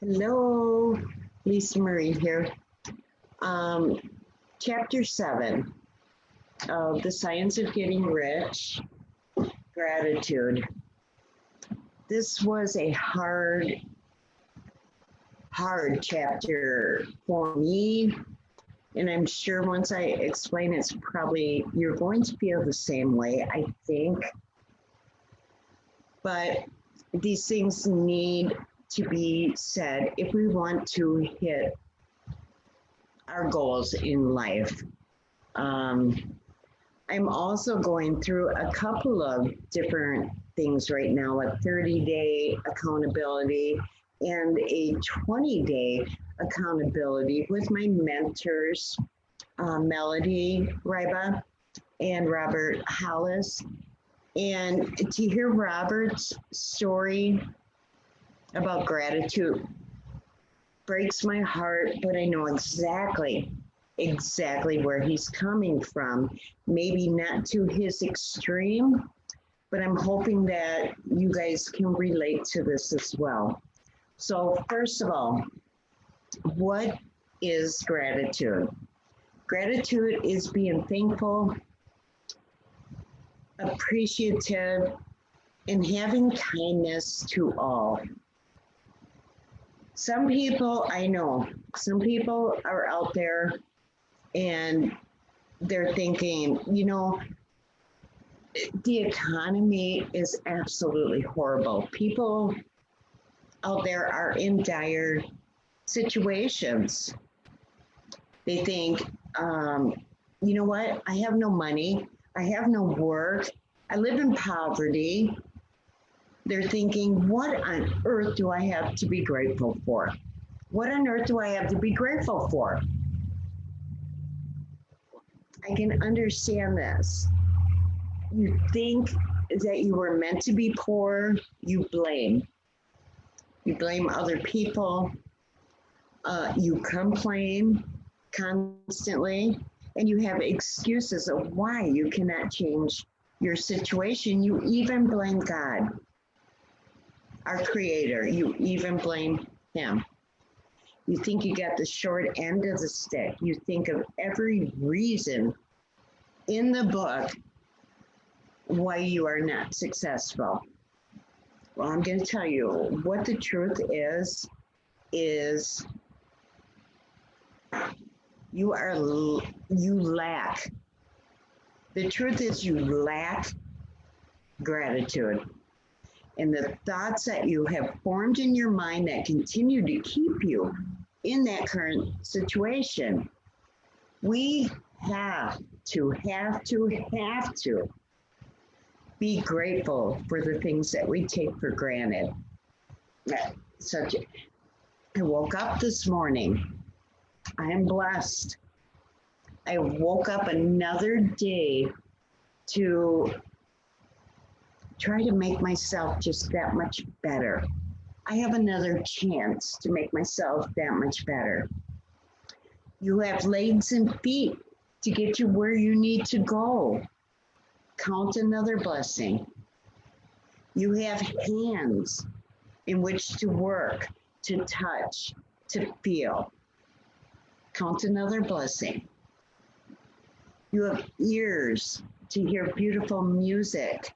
Hello, LisaMarie here. Um, Chapter 7 of The Science of Getting Rich, Gratitude. This was a hard chapter for me, and I'm sure once I explain it's probably, you're going to feel the same way, I think. But these things need to be said if we want to hit our goals in life. I'm also going through a couple of different things right now, like 30-day accountability and a 20-day accountability with my mentors, Melody Riba and Robert Hollis. And to hear Robert's story about gratitude breaks my heart, but I know exactly where he's coming from. Maybe not to his extreme, but I'm hoping that you guys can relate to this as well. So first of all, what is gratitude? Gratitude is being thankful, appreciative, and having kindness to all. Some people, I know, some people are out there and they're thinking, you know, the economy is absolutely horrible. People out there are in dire situations. They think, you know what, I have no money, I have no work, I live in poverty. They're thinking, what on earth do I have to be grateful for? What on earth do I have to be grateful for? I can understand this. You think that you were meant to be poor, you blame. You blame other people, you complain constantly, and you have excuses of why you cannot change your situation. You even blame God, our creator. You even blame him. You think you got the short end of the stick. You think of every reason in the book why you are not successful. Well, I'm going to tell you what the truth is you lack. The truth is you lack gratitude. And the thoughts that you have formed in your mind that continue to keep you in that current situation. We have to be grateful for the things that we take for granted. I woke up this morning. I am blessed. I woke up another day to try to make myself just that much better. I have another chance to make myself that much better. You have legs and feet to get you where you need to go. Count another blessing. You have hands in which to work, to touch, to feel. Count another blessing. You have ears to hear beautiful music,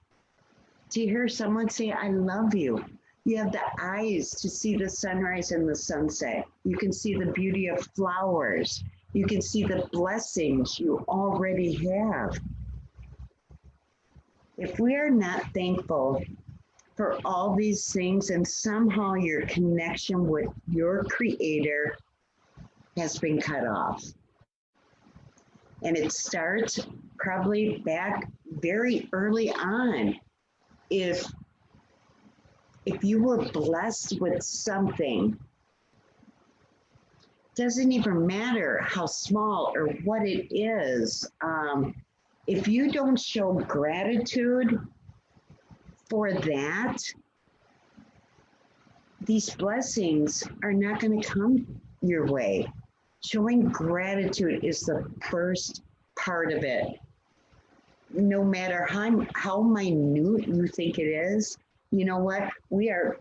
to hear someone say, I love you. You have the eyes to see the sunrise and the sunset. You can see the beauty of flowers. You can see the blessings you already have. If we are not thankful for all these things and somehow your connection with your Creator has been cut off, and it starts probably back very early on. If you were blessed with something, doesn't even matter how small or what it is, if you don't show gratitude for that, these blessings are not going to come your way. Showing gratitude is the first part of it. No matter how minute you think it is, you know what? We are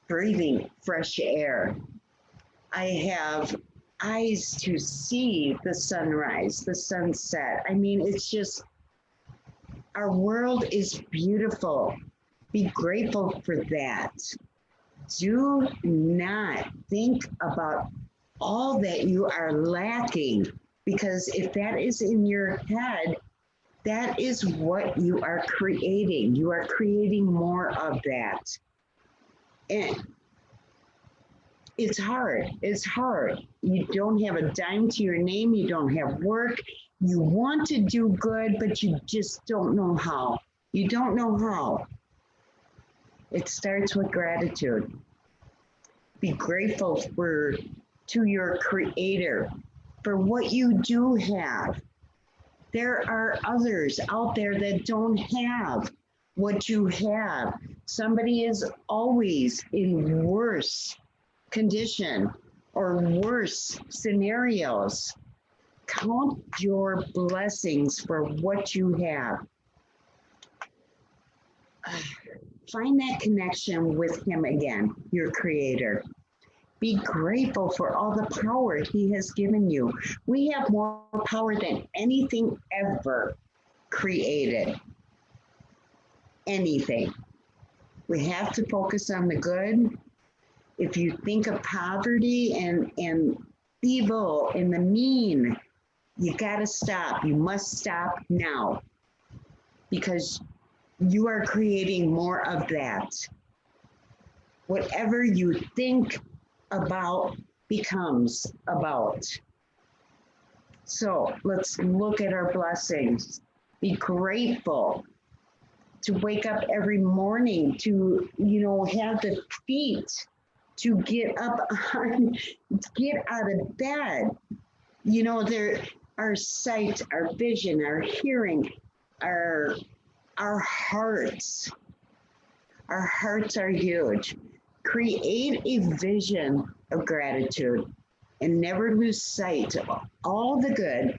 breathing fresh air. I have eyes to see the sunrise, the sunset. I mean, it's just, our world is beautiful. Be grateful for that. Do not think about all that you are lacking, because if that is in your head, that is what you are creating. You are creating more of that. And it's hard. It's hard. You don't have a dime to your name. You don't have work. You want to do good, but you just don't know how. You don't know how. It starts with gratitude. Be grateful to your Creator for what you do have. There are others out there that don't have what you have. Somebody is always in worse condition or worse scenarios. Count your blessings for what you have. Find that connection with Him again, your Creator. Be grateful for all the power He has given you. We have more power than anything ever created. Anything. We have to focus on the good. If you think of poverty and evil and the mean, you got to stop. You must stop now, because you are creating more of that. Whatever you think about becomes about. So let's look at our blessings. Be grateful to wake up every morning, to, have the feet to get up on, get out of bed. There, our sight, our vision, our hearing, our hearts. Our hearts are huge. Create a vision of gratitude and never lose sight of all the good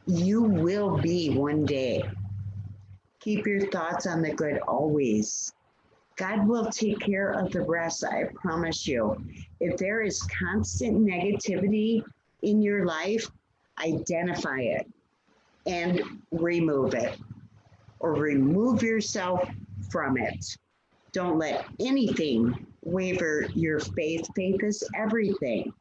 you will be one day. Keep your thoughts on the good always. God will take care of the rest, I promise you. If there is constant negativity in your life, identify it and remove it, or remove yourself from it. Don't let anything waver your faith. Faith is everything.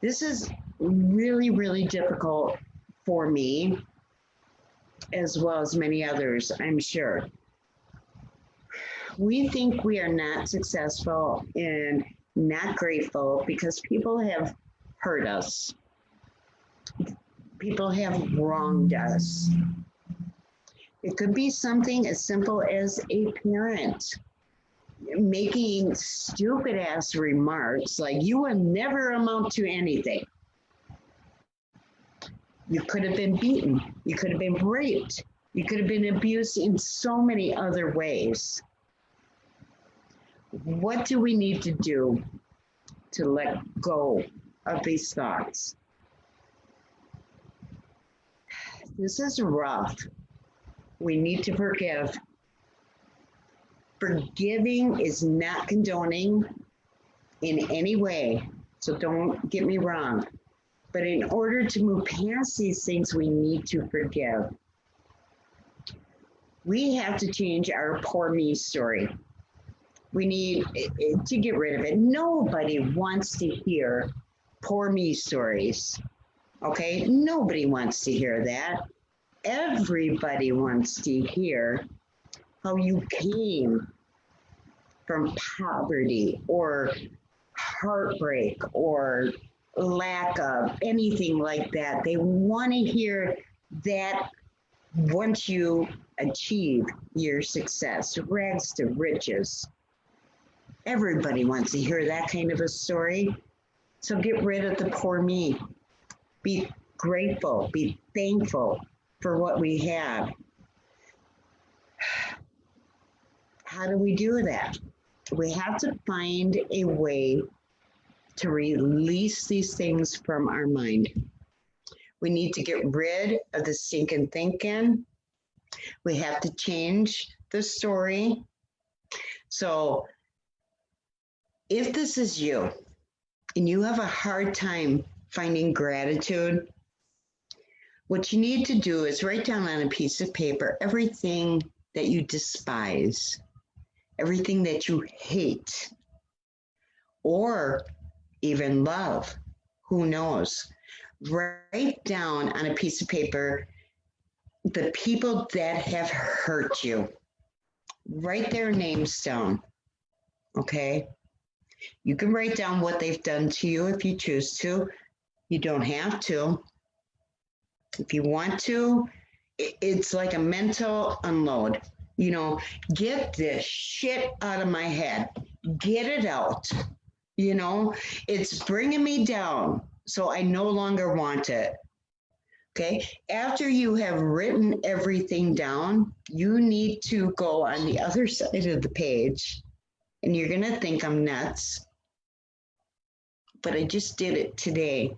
This is really, really difficult for me, as well as many others, I'm sure. We think we are not successful and not grateful because people have hurt us. People have wronged us. It could be something as simple as a parent making stupid ass remarks like, you will never amount to anything. You could have been beaten. You could have been raped. You could have been abused in so many other ways. What do we need to do to let go of these thoughts? This is rough. We need to forgive. Forgiving is not condoning in any way, so don't get me wrong. But in order to move past these things, we need to forgive. We have to change our poor me story. We need to get rid of it. Nobody wants to hear poor me stories, okay? Nobody wants to hear that. Everybody wants to hear how you came from poverty or heartbreak or lack of anything like that. They want to hear that once you achieve your success, rags to riches. Everybody wants to hear that kind of a story. So get rid of the poor me. Be grateful, be thankful for what we have. How do we do that? We have to find a way to release these things from our mind. We need to get rid of the stinking thinking. We have to change the story. So If this is you and you have a hard time finding gratitude, what you need to do is write down on a piece of paper everything that you despise, everything that you hate, or even love. Who knows? Write down on a piece of paper the people that have hurt you. Write their names down, okay? You can write down what they've done to you if you choose to. You don't have to. If you want to, it's like a mental unload. You know, get this shit out of my head. Get it out. You know, it's bringing me down, so I no longer want it. Okay, after you have written everything down, you need to go on the other side of the page, and you're going to think I'm nuts, but I just did it today.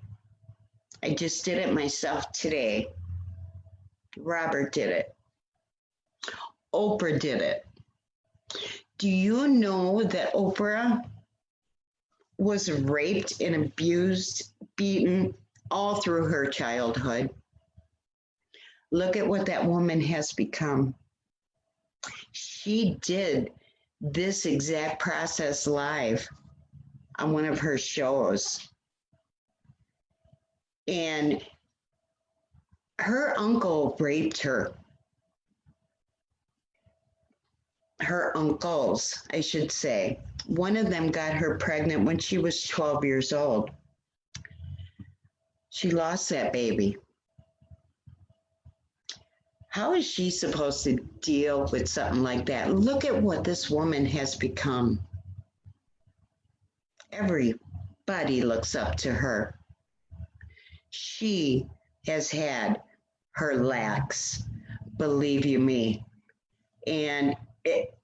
I just did it myself today. Robert did it. Oprah did it. Do you know that Oprah was raped and abused, beaten all through her childhood? Look at what that woman has become. She did this exact process live on one of her shows. And her uncle raped her. Her uncles, I should say. One of them got her pregnant when she was 12 years old. She lost that baby. How is she supposed to deal with something like that? Look at what this woman has become. Everybody looks up to her. She has had her lacks, believe you me. And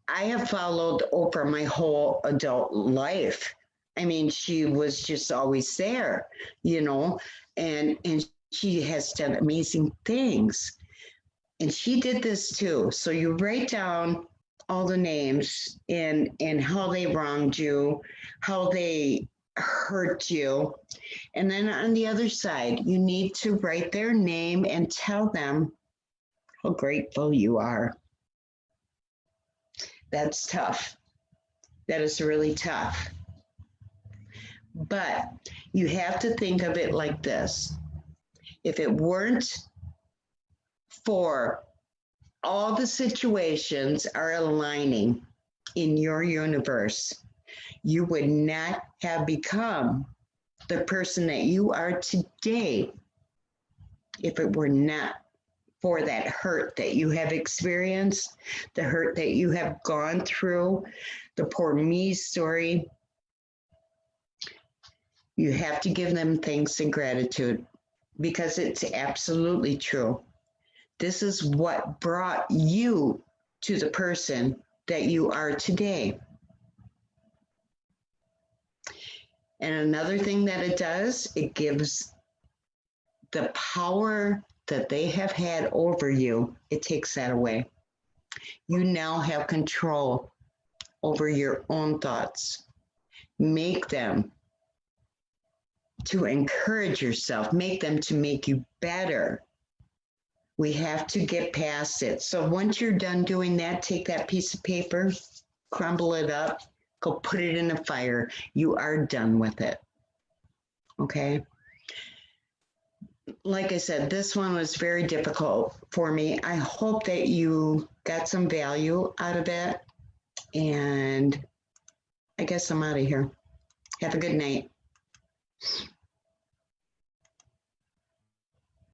I have followed Oprah my whole adult life. I mean, she was just always there, you know, and she has done amazing things. And she did this too. So you write down all the names and how they wronged you, how they hurt you. And then on the other side, you need to write their name and tell them how grateful you are. That's tough. That is really tough. But you have to think of it like this. If it weren't for all the situations are aligning in your universe, you would not have become the person that you are today if it were not for that hurt that you have experienced, the hurt that you have gone through, the poor me story. You have to give them thanks and gratitude because it's absolutely true. This is what brought you to the person that you are today. And another thing that it does, it gives the power that they have had over you, it takes that away. You now have control over your own thoughts. Make them to encourage yourself, make them to make you better. We have to get past it. So once you're done doing that, take that piece of paper, crumble it up, go put it in the fire. You are done with it. Okay? Like I said, this one was very difficult for me. I hope that you got some value out of it. And I guess I'm out of here. Have a good night.